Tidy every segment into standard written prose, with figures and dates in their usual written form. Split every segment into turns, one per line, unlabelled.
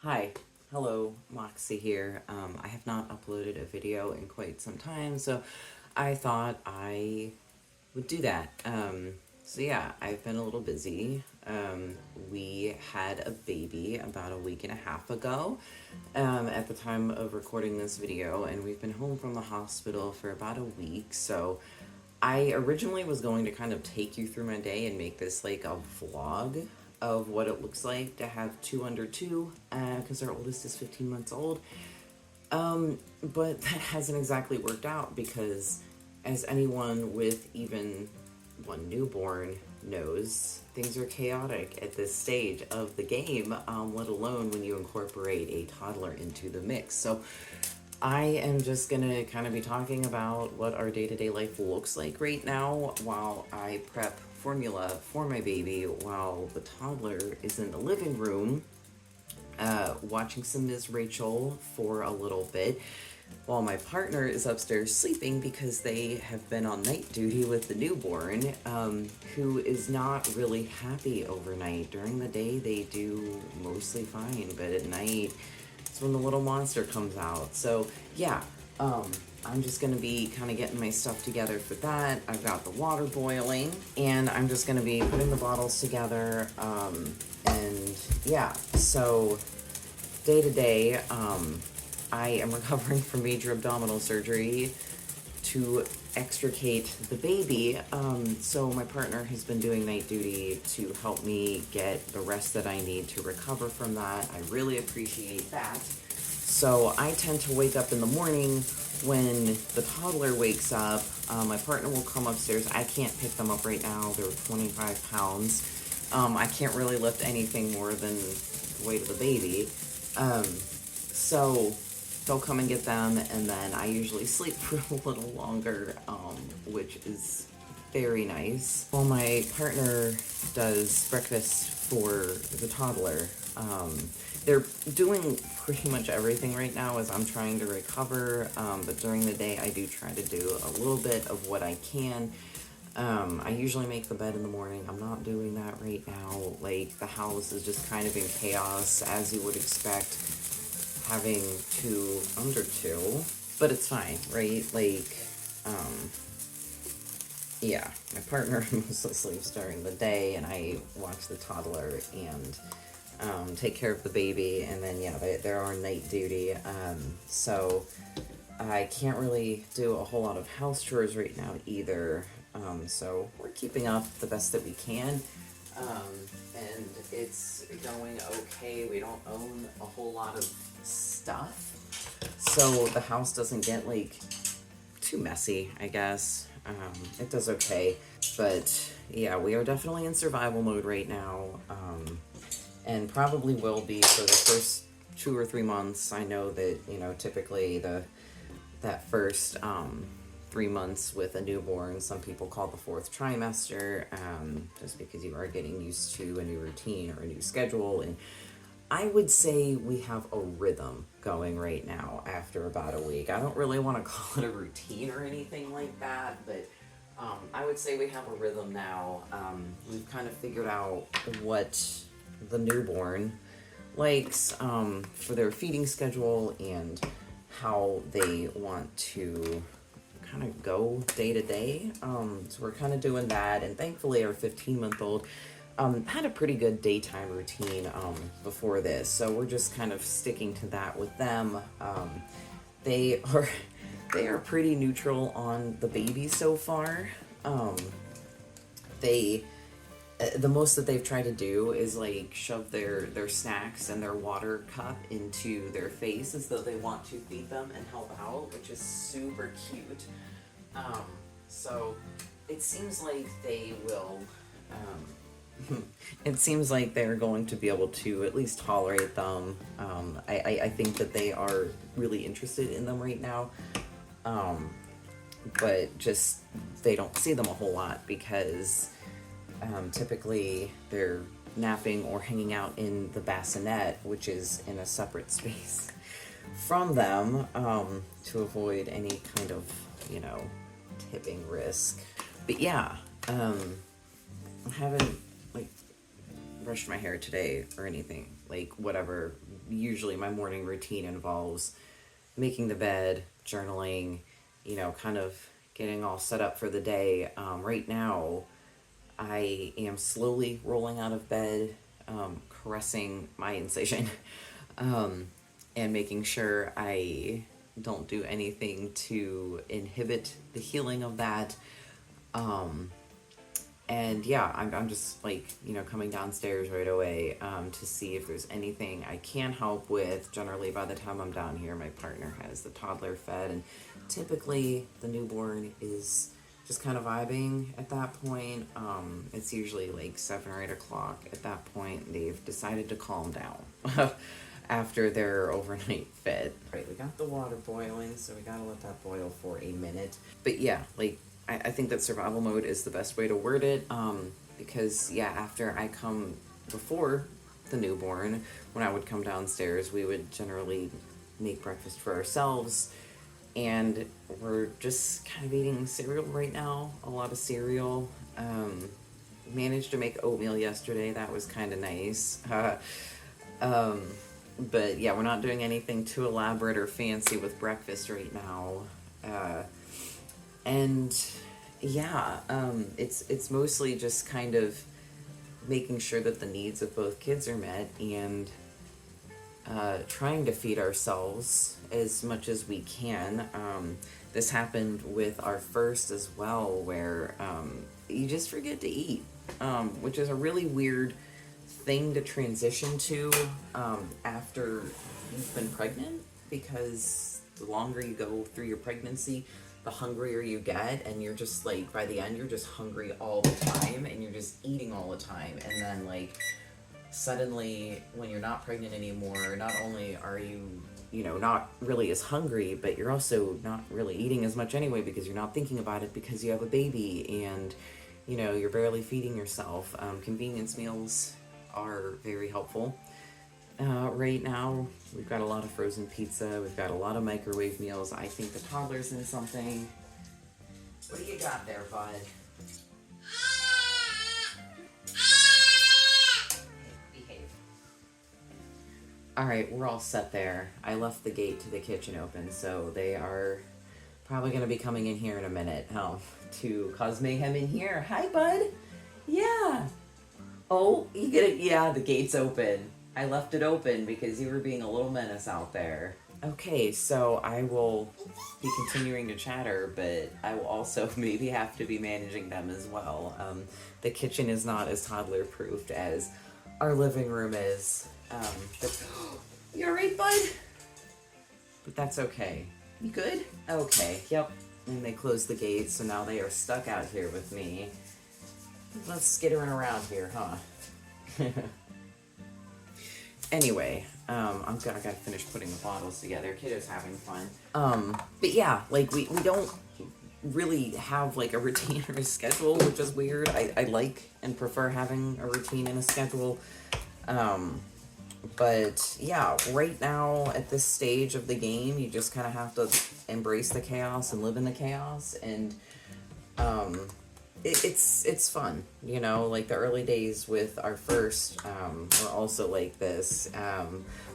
Hi, hello, Moxie here. I have not uploaded a video in quite some time, so I thought I would do that. So yeah, I've been a little busy. We had a baby about a week and a half ago, at the time of recording this video, and we've been home from the hospital for about a week, so I originally was going to kind of take you through my day and make this like a vlog of what it looks like to have two under two, because our oldest is 15 months old. But that hasn't exactly worked out because, as anyone with even one newborn knows, things are chaotic at this stage of the game, let alone when you incorporate a toddler into the mix. So I am just gonna kind of be talking about what our day-to-day life looks like right now while I prep formula for my baby while the toddler is in the living room watching some Ms. Rachel for a little bit while my partner is upstairs sleeping because they have been on night duty with the newborn, who is not really happy overnight. During the day they do mostly fine, but at night it's when the little monster comes out. So yeah, I'm just gonna be kind of getting my stuff together for that. I've got the water boiling, and I'm just gonna be putting the bottles together. And yeah, so day to day, I am recovering from major abdominal surgery to extricate the baby. So my partner has been doing night duty to help me get the rest that I need to recover from that. I really appreciate that. So I tend to wake up in the morning when the toddler wakes up. My partner will come upstairs. I can't pick them up right now. They're 25 pounds. I can't really lift anything more than the weight of the baby. So they'll come and get them, and then I usually sleep for a little longer, which is very nice. While my partner does breakfast for the toddler, they're doing pretty much everything right now as I'm trying to recover, but during the day I do try to do a little bit of what I can. I usually make the bed in the morning. I'm not doing that right now. Like, the house is just kind of in chaos, as you would expect, having two under two, but it's fine, right? Like, yeah, my partner mostly sleeps during the day, and I watch the toddler and take care of the baby, and then yeah, they're on night duty, so I can't really do a whole lot of house chores right now either. So we're keeping up the best that we can, and it's going okay. We don't own a whole lot of stuff, so the house doesn't get like too messy, I guess. It does okay, but yeah, we are definitely in survival mode right now, and probably will be for the first 2 or 3 months. I know that, you know, typically that first 3 months with a newborn, some people call the fourth trimester, just because you are getting used to a new routine or a new schedule. And I would say we have a rhythm going right now after about a week. I don't really want to call it a routine or anything like that, but I would say we have a rhythm now. We've kind of figured out what the newborn likes for their feeding schedule and how they want to kind of go day to day. So we're kind of doing that, and thankfully our 15-month-old had a pretty good daytime routine before this, so we're just kind of sticking to that with them. They are pretty neutral on the baby so far. The most that they've tried to do is like shove their snacks and their water cup into their face as though they want to feed them and help out, which is super cute. So it seems like they will. It seems like they're going to be able to at least tolerate them. I think that they are really interested in them right now, but just they don't see them a whole lot because typically they're napping or hanging out in the bassinet, which is in a separate space from them, to avoid any kind of, you know, tipping risk. But yeah, I haven't like brushed my hair today or anything. Like, whatever usually my morning routine involves making the bed, journaling, you know, kind of getting all set up for the day. Right now, I am slowly rolling out of bed, caressing my incision, and making sure I don't do anything to inhibit the healing of that. And yeah, I'm just like, you know, coming downstairs right away to see if there's anything I can help with. Generally, by the time I'm down here, my partner has the toddler fed, and typically the newborn is just kind of vibing at that point. It's usually like 7 or 8 o'clock at that point. They've decided to calm down after their overnight fed. Right, we got the water boiling, so we gotta let that boil for a minute. But yeah, like, I think that survival mode is the best way to word it, because yeah, after I come before the newborn, when I would come downstairs, we would generally make breakfast for ourselves, and we're just kind of eating cereal right now, a lot of cereal. Managed to make oatmeal yesterday, that was kind of nice. But yeah, we're not doing anything too elaborate or fancy with breakfast right now. And yeah, it's mostly just kind of making sure that the needs of both kids are met, and trying to feed ourselves as much as we can. This happened with our first as well, where you just forget to eat, which is a really weird thing to transition to after you've been pregnant, because the longer you go through your pregnancy, the hungrier you get, and you're just like, by the end, you're just hungry all the time, and you're just eating all the time. And then like suddenly, when you're not pregnant anymore, not only are you, you know, not really as hungry, but you're also not really eating as much anyway, because you're not thinking about it because you have a baby, and you know, you're barely feeding yourself. Convenience meals are very helpful. Right now, we've got a lot of frozen pizza, we've got a lot of microwave meals. I think the toddler's in something. What do you got there, bud? Hey, behave. Alright, we're all set there. I left the gate to the kitchen open, so they are probably going to be coming in here in a minute to cause mayhem in here. Hi, bud. Yeah. Oh, you get it? Yeah, the gate's open. I left it open because you were being a little menace out there. Okay, so I will be continuing to chatter, but I will also maybe have to be managing them as well. The kitchen is not as toddler-proofed as our living room is. But you alright, bud? But that's okay. You good? Okay, yep. And they closed the gate, so now they are stuck out here with me. Let's skittering around here, huh? Anyway, I gotta finish putting the bottles together. Kiddo's having fun. But yeah, like we don't really have like a routine or a schedule, which is weird. I like and prefer having a routine and a schedule. But yeah, right now at this stage of the game, you just kind of have to embrace the chaos and live in the chaos, and it's fun, you know. Like the early days with our first were also like this,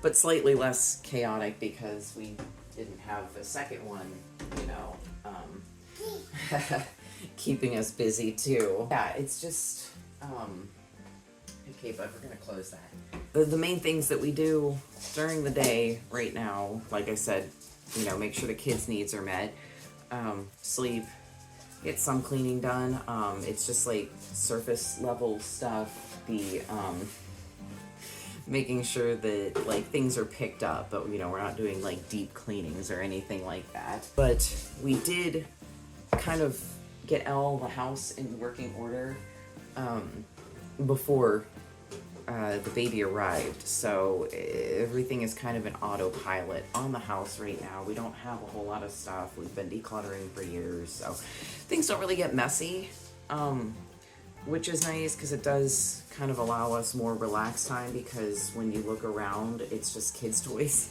but slightly less chaotic because we didn't have a second one, you know, keeping us busy too. Yeah, it's just okay, but we're gonna close that. The main things that we do during the day right now, like I said, you know, make sure the kids' needs are met, sleep, get some cleaning done. It's just like surface level stuff, the making sure that like things are picked up, but you know, we're not doing like deep cleanings or anything like that. But we did kind of get the house in working order before the baby arrived, so everything is kind of an autopilot on the house right now. We don't have a whole lot of stuff. We've been decluttering for years, so things don't really get messy, which is nice because it does kind of allow us more relaxed time, because when you look around, it's just kids' toys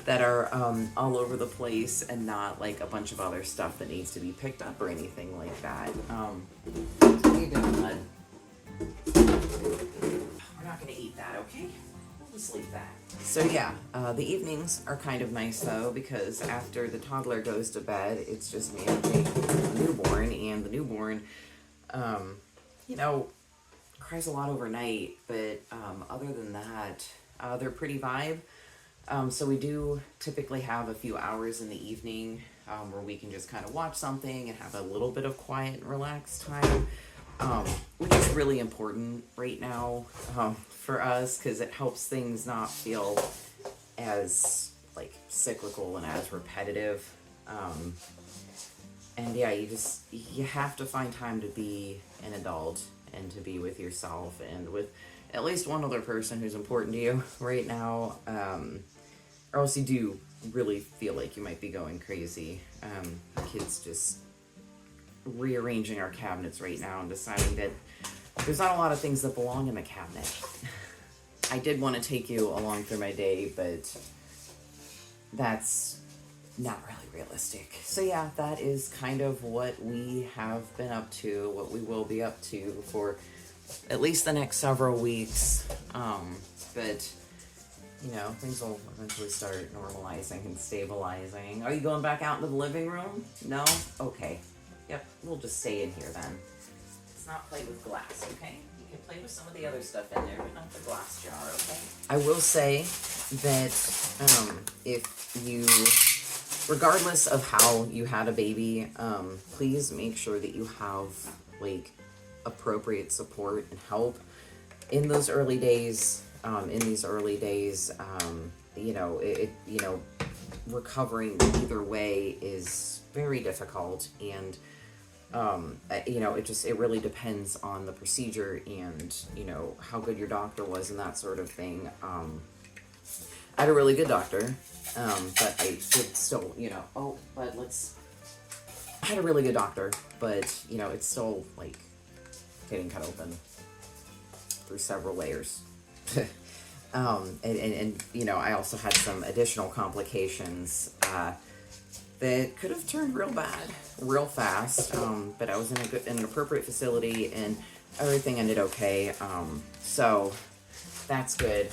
that are all over the place and not like a bunch of other stuff that needs to be picked up or anything like that. What are you doing, bud? We're not gonna eat that, okay? just leave that. So yeah, the evenings are kind of nice though, because after the toddler goes to bed, it's just managing the newborn, and the newborn, you know, cries a lot overnight, but other than that, they're pretty vibe. So we do typically have a few hours in the evening where we can just kind of watch something and have a little bit of quiet and relaxed time, which is really important right now for us, because it helps things not feel as like cyclical and as repetitive. And yeah, you have to find time to be an adult and to be with yourself and with at least one other person who's important to you right now, or else you do really feel like you might be going crazy. Kids just rearranging our cabinets right now and deciding that there's not a lot of things that belong in the cabinet. I did want to take you along through my day, but that's not really realistic. So yeah, that is kind of what we have been up to, what we will be up to for at least the next several weeks. But you know, things will eventually start normalizing and stabilizing. Are you going back out into the living room? No? Okay. Yep, we'll just stay in here then. Let's not play with glass, okay? You can play with some of the other stuff in there, but not the glass jar, okay? I will say that if you, regardless of how you had a baby, please make sure that you have like appropriate support and help in those early days. In these early days, you know, recovering either way is very difficult, and you know, it really depends on the procedure and, you know, how good your doctor was and that sort of thing. I had a really good doctor, but I did still, you know, I had a really good doctor, but, you know, it's still, like, getting cut open through several layers. And you know, I also had some additional complications that could have turned real bad real fast, but I was in an appropriate facility and everything ended okay, so that's good.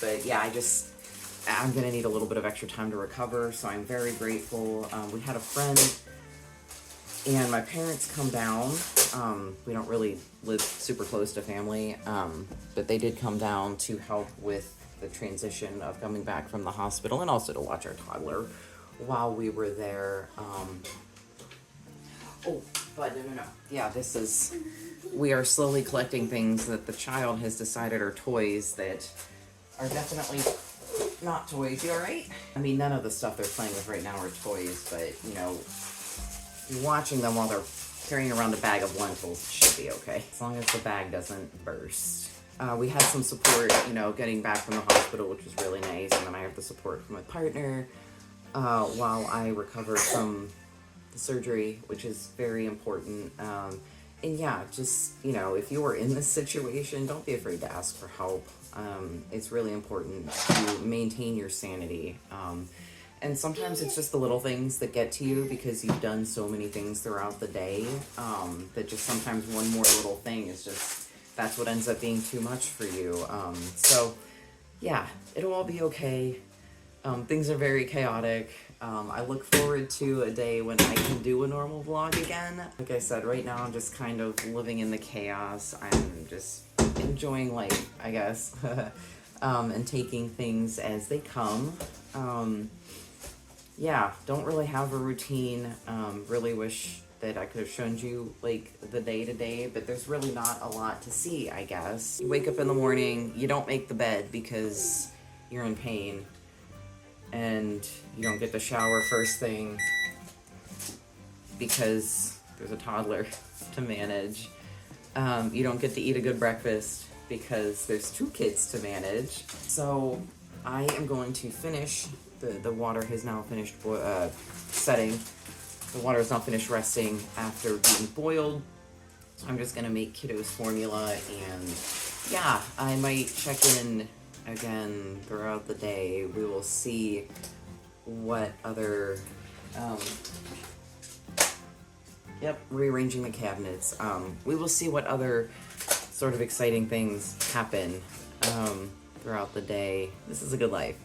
But yeah, I'm gonna need a little bit of extra time to recover, so I'm very grateful. We had a friend and my parents come down. We don't really live super close to family, but they did come down to help with the transition of coming back from the hospital and also to watch our toddler while we were there. Yeah, we are slowly collecting things that the child has decided are toys that are definitely not toys. You all right? I mean, none of the stuff they're playing with right now are toys, but, you know, watching them while they're carrying around a bag of lentils should be okay, as long as the bag doesn't burst. We had some support, you know, getting back from the hospital, which was really nice, and then I have the support from my partner while I recovered from the surgery, which is very important. And yeah, just, you know, if you are in this situation, don't be afraid to ask for help. It's really important to maintain your sanity. And sometimes it's just the little things that get to you because you've done so many things throughout the day, that just sometimes one more little thing is just, that's what ends up being too much for you. So yeah, it'll all be okay. Things are very chaotic. I look forward to a day when I can do a normal vlog again. Like I said, right now I'm just kind of living in the chaos. I'm just enjoying life, I guess, and taking things as they come. Yeah, don't really have a routine. Really wish that I could have shown you like the day-to-day, but there's really not a lot to see, I guess. You wake up in the morning, you don't make the bed because you're in pain, and you don't get to shower first thing because there's a toddler to manage. You don't get to eat a good breakfast because there's 2 kids to manage. So I am going to finish. The water has now finished setting. The water is now finished resting after being boiled. So I'm just gonna make kiddos formula, and yeah, I might check in again throughout the day. We will see what other, rearranging the cabinets. We will see what other sort of exciting things happen throughout the day. This is a good life.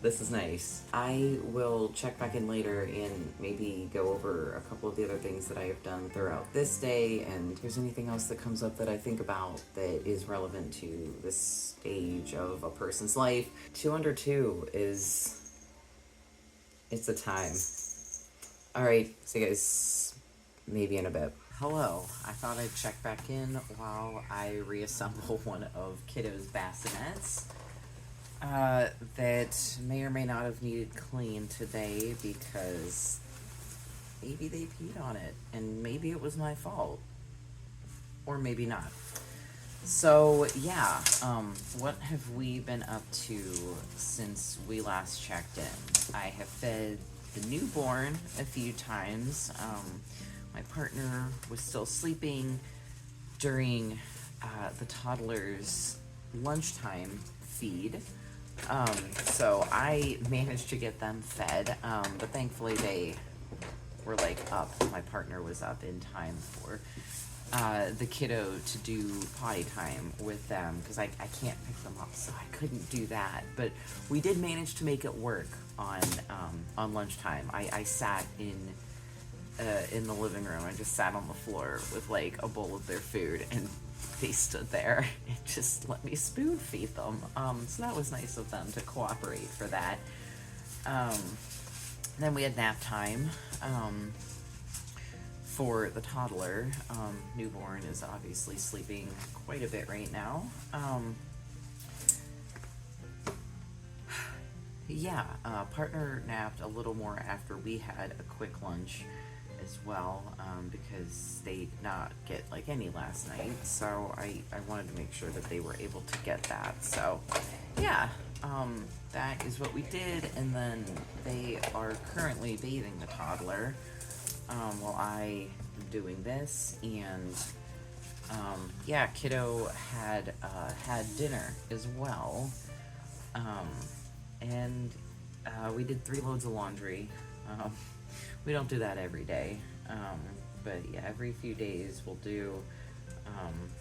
This is nice. I will check back in later and maybe go over a couple of the other things that I have done throughout this day, and if there's anything else that comes up that I think about that is relevant to this stage of a person's life. 2 under 2 is, it's a time. Alright, see you guys maybe in a bit. Hello, I thought I'd check back in while I reassemble one of Kiddo's bassinets. That may or may not have needed clean today because maybe they peed on it and maybe it was my fault. Or maybe not. So yeah, what have we been up to since we last checked in? I have fed the newborn a few times. My partner was still sleeping during the toddler's lunchtime feed. So I managed to get them fed, but thankfully they were like up. My partner was up in time for the kiddo to do potty time with them because I can't pick them up, so I couldn't do that. But we did manage to make it work on lunchtime. I sat in the living room. I just sat on the floor with like a bowl of their food, and they stood there and just let me spoon feed them. So that was nice of them to cooperate for that. Then we had nap time for the toddler. Newborn is obviously sleeping quite a bit right now. Yeah, partner napped a little more after we had a quick lunch as well, because they did not get like any last night, so I wanted to make sure that they were able to get that. So yeah, that is what we did, and then they are currently bathing the toddler while I am doing this. And yeah, kiddo had dinner as well, and we did 3 loads of laundry. We don't do that every day, but yeah, every few days we'll do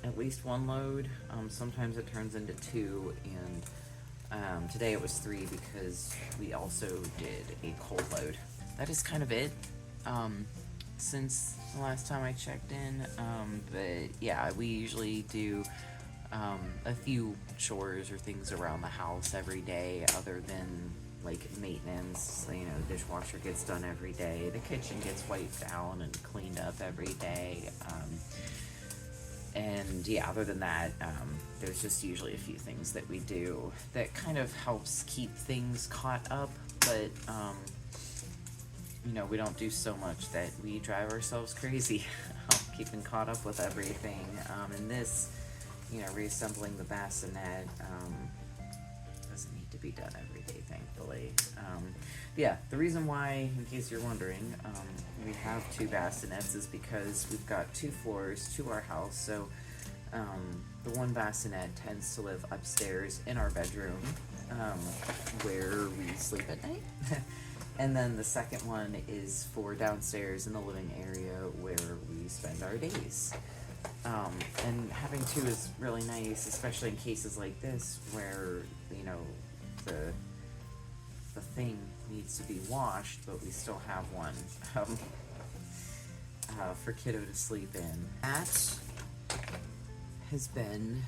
at least 1 load. Sometimes it turns into 2, and today it was 3 because we also did a cold load. That is kind of it since the last time I checked in, but yeah, we usually do a few chores or things around the house every day other than like maintenance. So, you know, the dishwasher gets done every day, the kitchen gets wiped down and cleaned up every day, and yeah, other than that, there's just usually a few things that we do that kind of helps keep things caught up, but you know, we don't do so much that we drive ourselves crazy keeping caught up with everything. And this, you know, reassembling the bassinet doesn't need to be done every day, thankfully. Yeah, the reason why, in case you're wondering, we have 2 bassinets is because we've got 2 floors to our house. So the one bassinet tends to live upstairs in our bedroom, where we sleep at night. And then the second one is for downstairs in the living area where we spend our days. And having 2 is really nice, especially in cases like this where, you know, the thing needs to be washed, but we still have one for kiddo to sleep in. That has been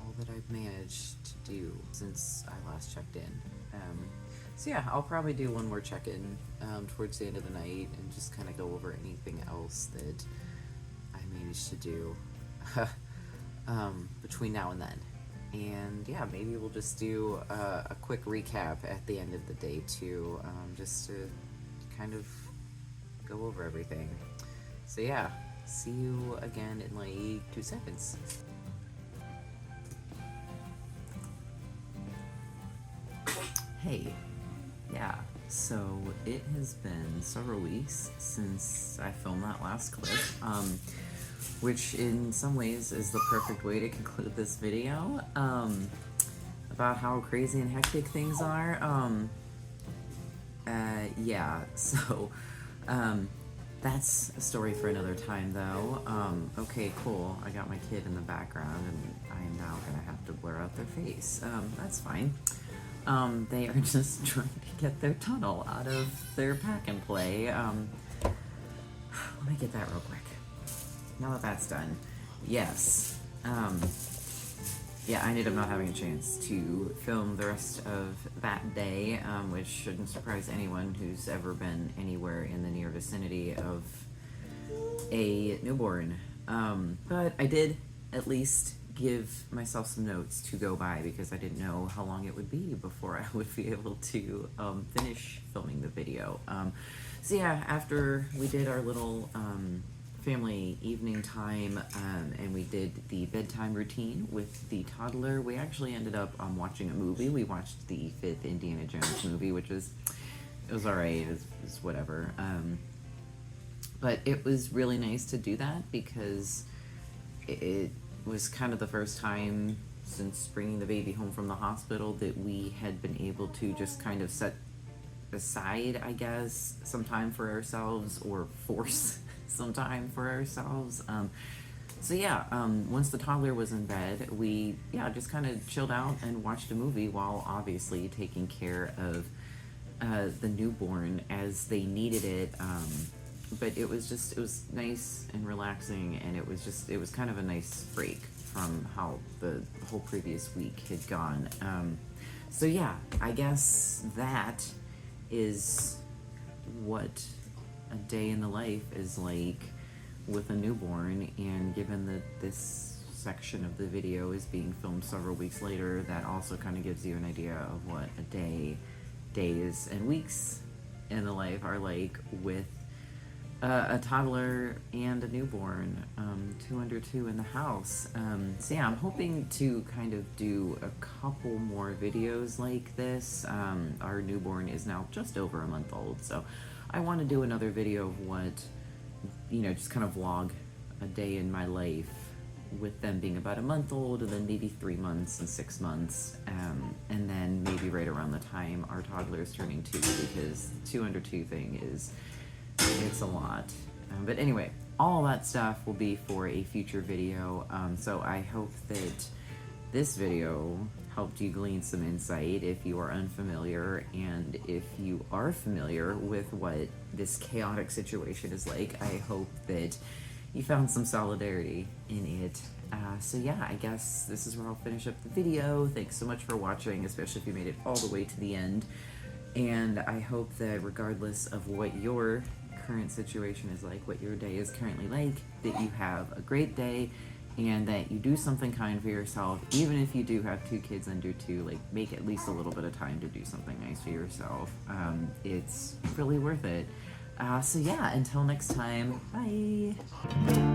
all that I've managed to do since I last checked in. So yeah, I'll probably do one more check-in towards the end of the night and just kind of go over anything else that I managed to do between now and then. And yeah, maybe we'll just do a quick recap at the end of the day too, just to kind of go over everything. So yeah, see you again in like 2 seconds. Hey, yeah, so it has been several weeks since I filmed that last clip, which in some ways is the perfect way to conclude this video, about how crazy and hectic things are. Yeah, so, that's a story for another time, though. Okay, cool. I got my kid in the background, and I'm now gonna have to blur out their face. That's fine. They are just trying to get their tunnel out of their pack and play. Let me get that real quick. Now that that's done, yes. Yeah, I ended up not having a chance to film the rest of that day, which shouldn't surprise anyone who's ever been anywhere in the near vicinity of a newborn. But I did at least give myself some notes to go by because I didn't know how long it would be before I would be able to finish filming the video. So yeah, after we did our little family evening time and we did the bedtime routine with the toddler, we actually ended up watching a movie. We watched the 5th Indiana Jones movie, which was, it was alright, it was whatever. But it was really nice to do that because it was kind of the first time since bringing the baby home from the hospital that we had been able to just kind of set aside, I guess, some time for ourselves, or force some time for ourselves. So yeah, once the toddler was in bed, we just kind of chilled out and watched a movie while obviously taking care of the newborn as they needed it. But it was nice and relaxing, and it was kind of a nice break from how the whole previous week had gone. So yeah, I guess that is what a day in the life is like with a newborn, and given that this section of the video is being filmed several weeks later, that also kind of gives you an idea of what days and weeks in the life are like with a toddler and a newborn, 2 under 2 in the house. So yeah, I'm hoping to kind of do a couple more videos like this. Our newborn is now just over a month old, so I want to do another video of what, just kind of vlog a day in my life with them being about a month old, and then maybe 3 months and 6 months, and then maybe right around the time our toddler is turning 2, because 2 under 2 thing it's a lot. But anyway, all that stuff will be for a future video. So I hope that this video helped you glean some insight if you are unfamiliar, and if you are familiar with what this chaotic situation is like, I hope that you found some solidarity in it. So yeah, I guess this is where I'll finish up the video. Thanks so much for watching, especially if you made it all the way to the end. And I hope that regardless of what your current situation is like, what your day is currently like, that you have a great day, and that you do something kind for yourself. Even if you do have 2 kids under 2, like, make at least a little bit of time to do something nice for yourself. It's really worth it. So yeah, until next time, bye!